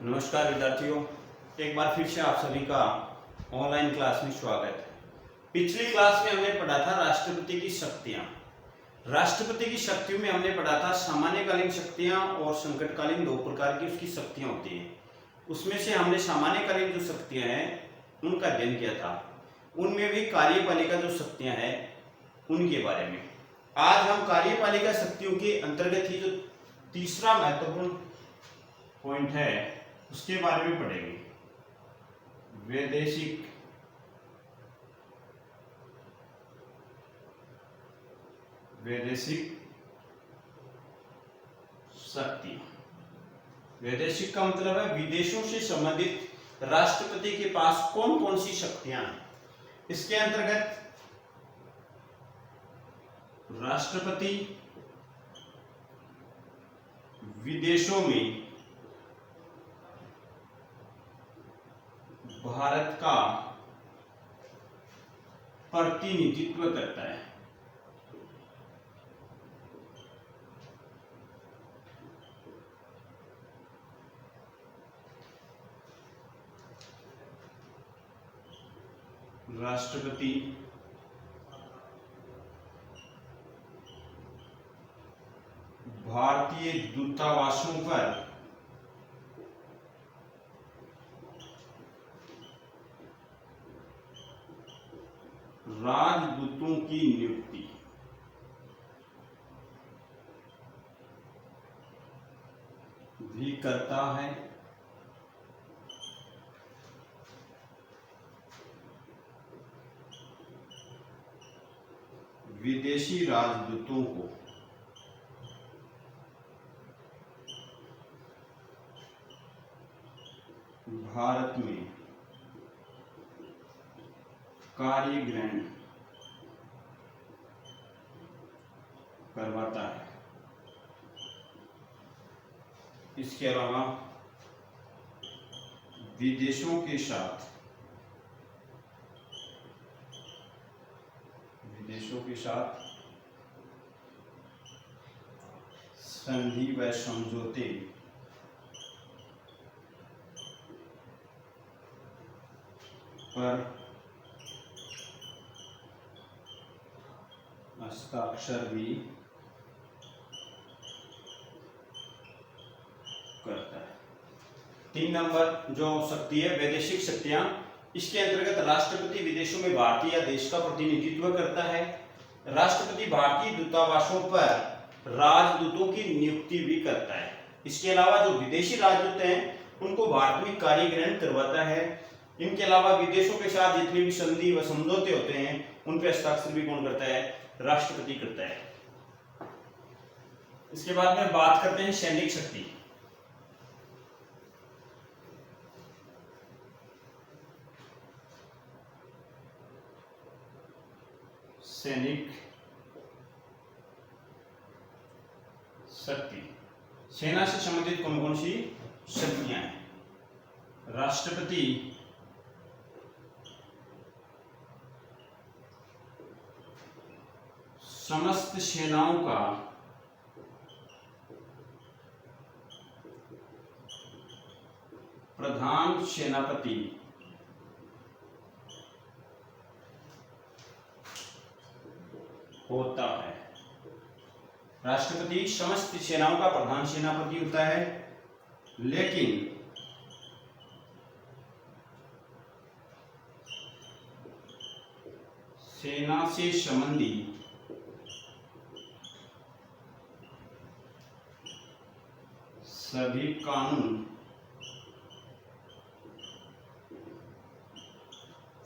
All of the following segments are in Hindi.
नमस्कार विद्यार्थियों, एक बार फिर से आप सभी का ऑनलाइन क्लास में स्वागत है। पिछली क्लास में हमने पढ़ा था राष्ट्रपति की शक्तियां। राष्ट्रपति की शक्तियों में हमने पढ़ा था सामान्यकालीन शक्तियां और संकटकालीन, दो प्रकार की उसकी शक्तियां होती हैं। उसमें से हमने सामान्यकालीन जो शक्तियां हैं उनका अध्ययन किया था। उनमें भी कार्यपालिका जो शक्तियां हैं उनके बारे में आज हम कार्यपालिका शक्तियों के अंतर्गत ही जो तीसरा महत्वपूर्ण पॉइंट है उसके बारे में पढ़ेंगे। वैदेशिक शक्ति। वैदेशिक का मतलब है विदेशों से संबंधित राष्ट्रपति के पास कौन कौन सी शक्तियां हैं। इसके अंतर्गत राष्ट्रपति विदेशों में भारत का प्रतिनिधित्व करता है। राष्ट्रपति भारतीय दूतावासों पर राजदूतों की नियुक्ति भी करता है। विदेशी राजदूतों को भारत में कार्य ग्रहण करवाता है। इसके अलावा विदेशों के साथ संधि व समझौते पर हस्ताक्षर भी करता है। 3 नंबर जो शक्ति है वैदेशिक शक्तियां, इसके अंतर्गत राष्ट्रपति विदेशों में भारतीय या देश का प्रतिनिधित्व करता है। राष्ट्रपति भारतीय दूतावासों पर राजदूतों की नियुक्ति भी करता है। इसके अलावा जो विदेशी राजदूत हैं उनको भारत में कार्य ग्रहण करवाता है। इनके अलावा विदेशों के साथ जितने भी संधि व समझौते होते हैं उन पर हस्ताक्षर भी कौन करता है? राष्ट्रपति करता है। इसके बाद में बात करते हैं सैनिक शक्ति। सैनिक शक्ति, सेना से संबंधित कौन कौन सी शक्तियां हैं? राष्ट्रपति समस्त सेनाओं का प्रधान सेनापति होता है। राष्ट्रपति समस्त सेनाओं का प्रधान सेनापति होता है, लेकिन सेना से संबंधित सभी कानून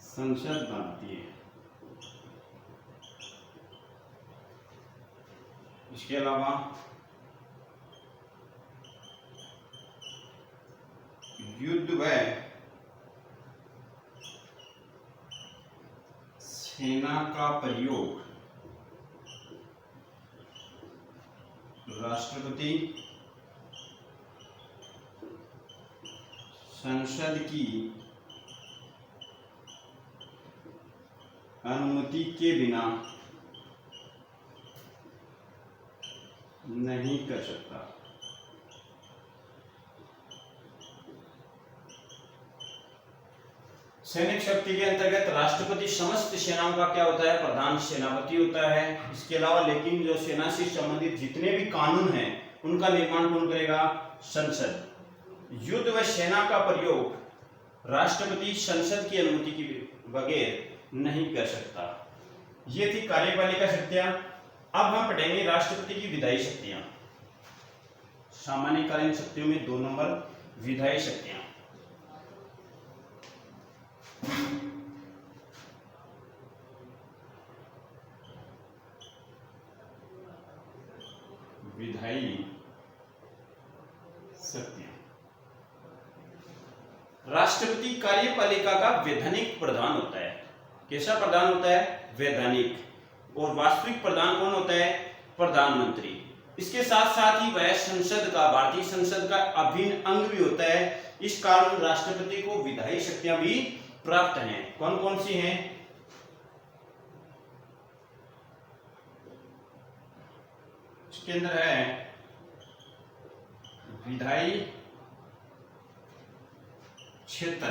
संसद बनाती है। इसके अलावा युद्ध व सेना का प्रयोग राष्ट्रपति संसद की अनुमति के बिना नहीं कर सकता। सैनिक शक्ति के अंतर्गत राष्ट्रपति समस्त सेनाओं का क्या होता है, प्रधान सेनापति होता है। इसके अलावा लेकिन जो सेना से संबंधित जितने भी कानून हैं उनका निर्माण कौन करेगा, संसद। युद्ध व सेना का प्रयोग राष्ट्रपति संसद की अनुमति के बगैर नहीं कर सकता। ये थी कार्यपालिका शक्तियां। अब हम पढ़ेंगे राष्ट्रपति की विधायी शक्तियां। सामान्यकालीन शक्तियों में 2 नंबर विधायी शक्तियां। विधायी शक्तियां। राष्ट्रपति कार्यपालिका का वैधानिक प्रधान होता है। कैसा प्रधान होता है, वैधानिक। और वास्तविक प्रधान कौन होता है, प्रधानमंत्री। इसके साथ साथ ही वह संसद का, भारतीय संसद का अभिन्न अंग भी होता है। इस कारण राष्ट्रपति को विधायी शक्तियां भी प्राप्त हैं। कौन कौन सी हैं, इसके अंदर है विधायी क्षेत्र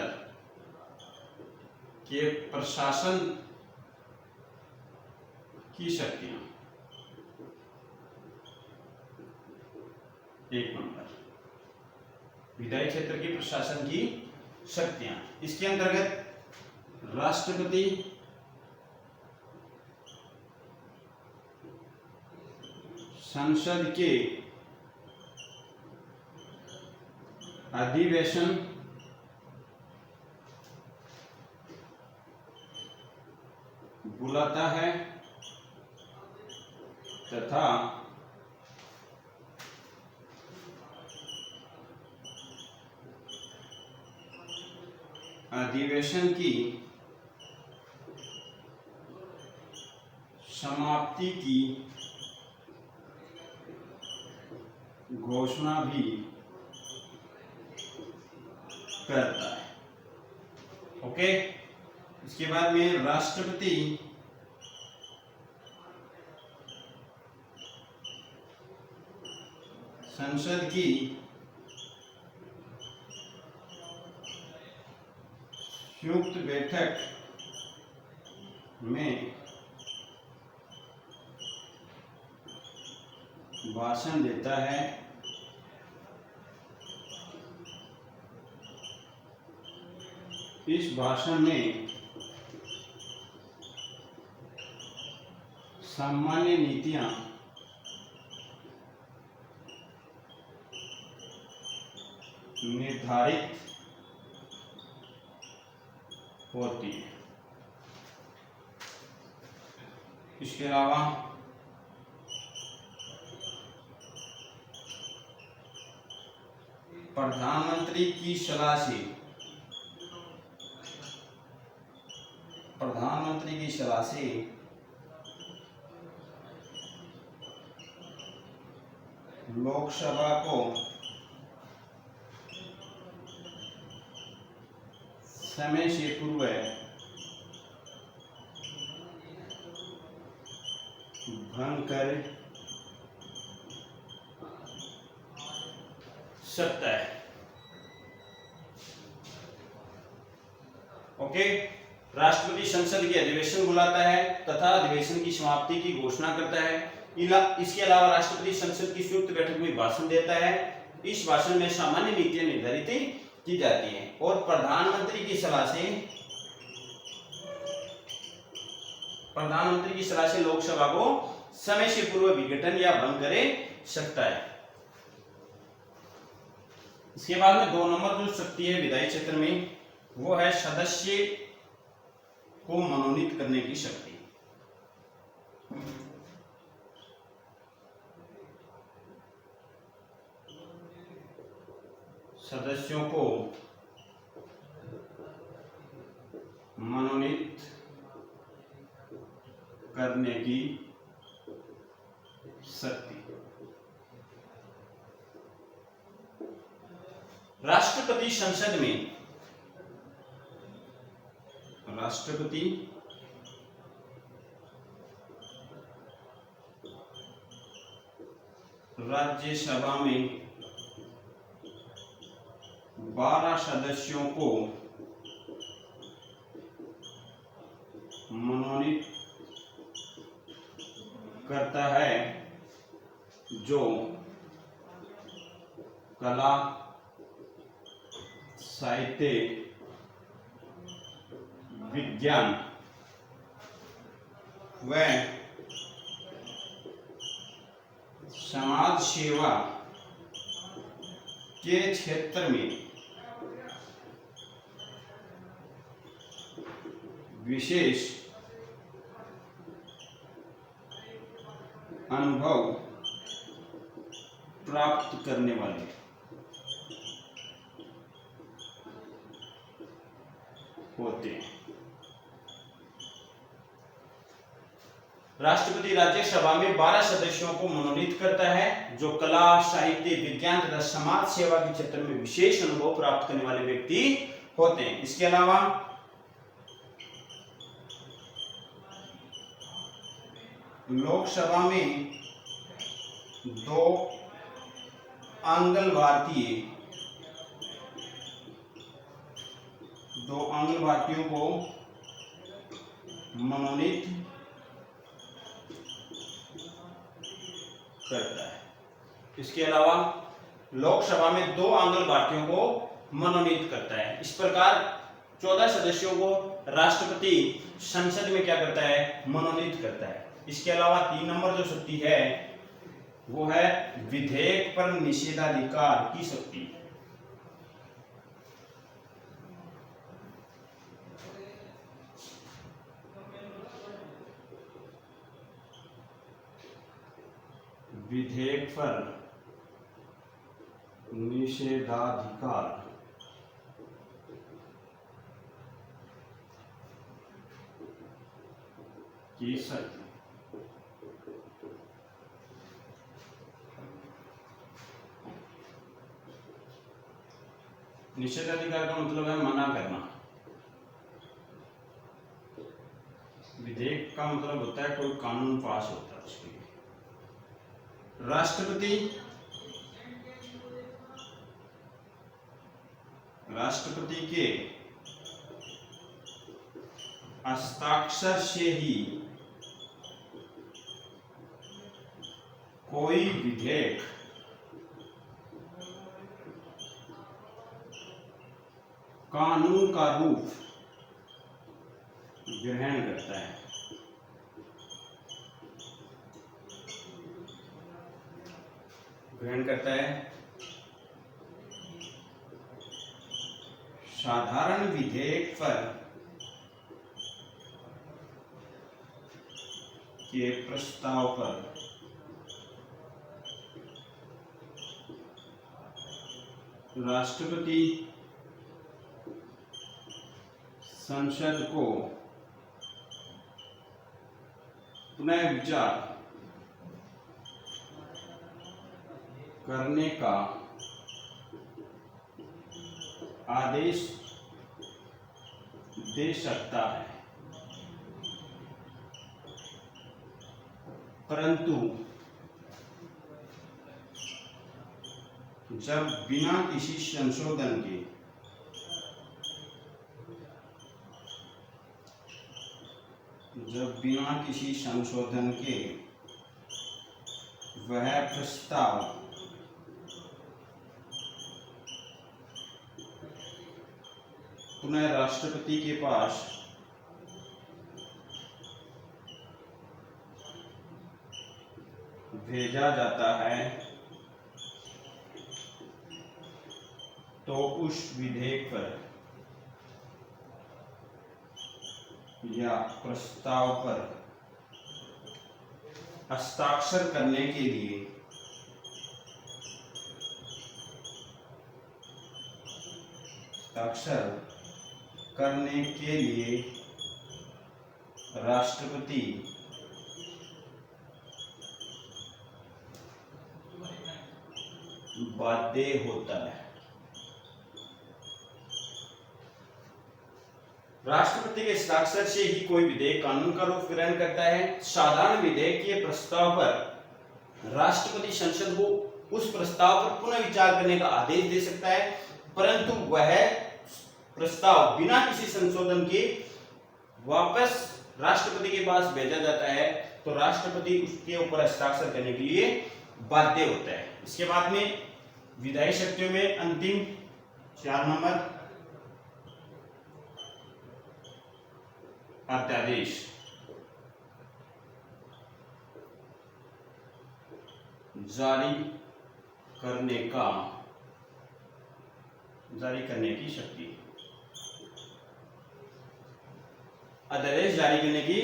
के प्रशासन की शक्तियां, 1 नंबर विधायी क्षेत्र की प्रशासन की शक्तियां। इसके अंतर्गत राष्ट्रपति संसद के अधिवेशन बुलाता है तथा अधिवेशन की समाप्ति की घोषणा भी करता है। ओके, इसके बाद में राष्ट्रपति संसद की संयुक्त बैठक में भाषण देता है। इस भाषण में सामान्य नीतियां निर्धारित होती है। इसके अलावा प्रधानमंत्री की सलाह से लोकसभा को समय से पूर्व भंग कर सकता है। ओके, राष्ट्रपति संसद के अधिवेशन बुलाता है तथा अधिवेशन की समाप्ति की घोषणा करता है। इसके अलावा राष्ट्रपति संसद की संयुक्त बैठक में भाषण देता है। इस भाषण में सामान्य नीतियां निर्धारित की जाती हैं और प्रधानमंत्री की सलाह से लोकसभा को समय से पूर्व विघटन या भंग करे सकता है। इसके बाद में 2 नंबर जो शक्ति है विधायी क्षेत्र में, वो है सदस्य को मनोनीत करने की शक्ति। सदस्यों को मनोनीत करने की शक्ति। राष्ट्रपति संसद में राज्यसभा में 12 सदस्यों को साहित्य विज्ञान व समाज सेवा के क्षेत्र में विशेष अनुभव प्राप्त करने वाले होते हैं। राष्ट्रपति राज्यसभा में 12 सदस्यों को मनोनीत करता है जो कला, साहित्य, विज्ञान तथा समाज सेवा के क्षेत्र में विशेष अनुभव प्राप्त करने वाले व्यक्ति होते हैं। इसके अलावा लोकसभा में 2 आंगनवाड़ियों को मनोनीत करता है। इसके अलावा लोकसभा में 2 आंगनवाड़ियों को मनोनीत करता है। इस प्रकार 14 सदस्यों को राष्ट्रपति संसद में क्या करता है? मनोनीत करता है। इसके अलावा 3 नंबर जो शक्ति है वो है विधेयक पर निषेधाधिकार की शक्ति। विधेयक पर निषेधाधिकार की शक्ति। निषेधाधिकार का मतलब है मना करना। विधेयक का मतलब होता है कोई कानून पास होता है उसके लिए। राष्ट्रपति के हस्ताक्षर से ही कोई विधेयक कानून का रूप ग्रहण करता है। साधारण विधेयक पर के प्रस्ताव पर राष्ट्रपति संसद को पुनः विचार करने का आदेश दे सकता है, परंतु जब बिना किसी संशोधन के वह प्रस्ताव पुनः राष्ट्रपति के पास भेजा जाता है तो उस विधेयक पर या प्रस्ताव पर हस्ताक्षर करने के लिए राष्ट्रपति बाध्य होता है। राष्ट्रपति के हस्ताक्षर से ही कोई विधेयक कानून का रूप ग्रहण करता है। साधारण विधेयक के प्रस्ताव पर राष्ट्रपति संसद को उस प्रस्ताव पर पुनः विचार करने का आदेश दे सकता है, परंतु वह प्रस्ताव बिना किसी संशोधन के वापस राष्ट्रपति के पास भेजा जाता है तो राष्ट्रपति उसके ऊपर हस्ताक्षर करने के लिए बाध्य होता है। इसके बाद में विधायी शक्तियों में अंतिम 4 नंबर अध्यादेश जारी करने की शक्ति। अध्यादेश जारी करने की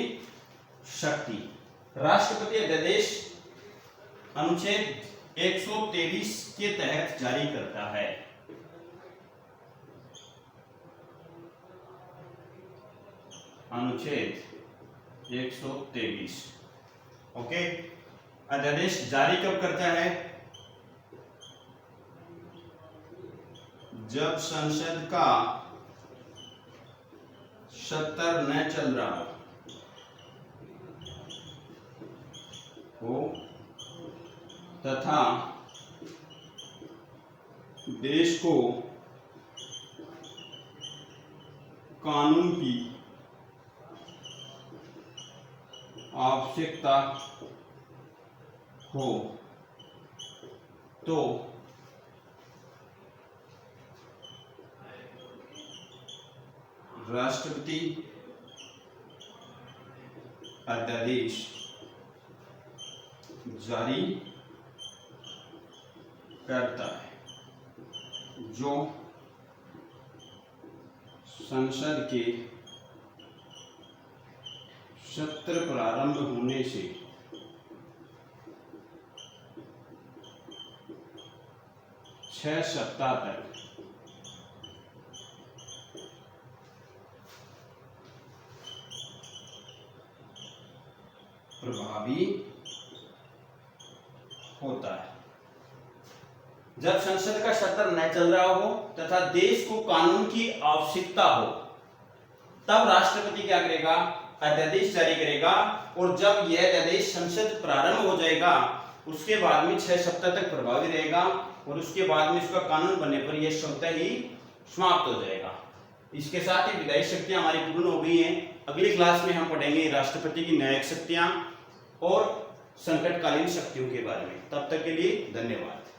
शक्ति राष्ट्रपति अध्यादेश अनुच्छेद 123 के तहत जारी करता है। अनुच्छेद 123। ओके, अध्यादेश जारी कब करता है? जब संसद का सत्र न चल रहा हो तथा देश को कानून की आवश्यकता हो तो राष्ट्रपति अध्यादेश जारी करता है, जो संसद के सत्र प्रारंभ होने से 6 सप्ताह तक प्रभावी होता है। जब संसद का सत्र न चल रहा हो तथा देश को कानून की आवश्यकता हो तब राष्ट्रपति क्या करेगा? अध्यादेश जारी करेगा, और जब यह अध्यादेश संसद प्रारंभ हो जाएगा उसके बाद में 6 सप्ताह तक प्रभावी रहेगा, और उसके बाद में इसका कानून बनने पर यह स्वतः ही समाप्त हो जाएगा। इसके साथ ही विधायी शक्तियां हमारी पूर्ण हो गई हैं। अगली क्लास में हम पढ़ेंगे राष्ट्रपति की न्यायिक शक्तियां और संकटकालीन शक्तियों के बारे में। तब तक के लिए धन्यवाद।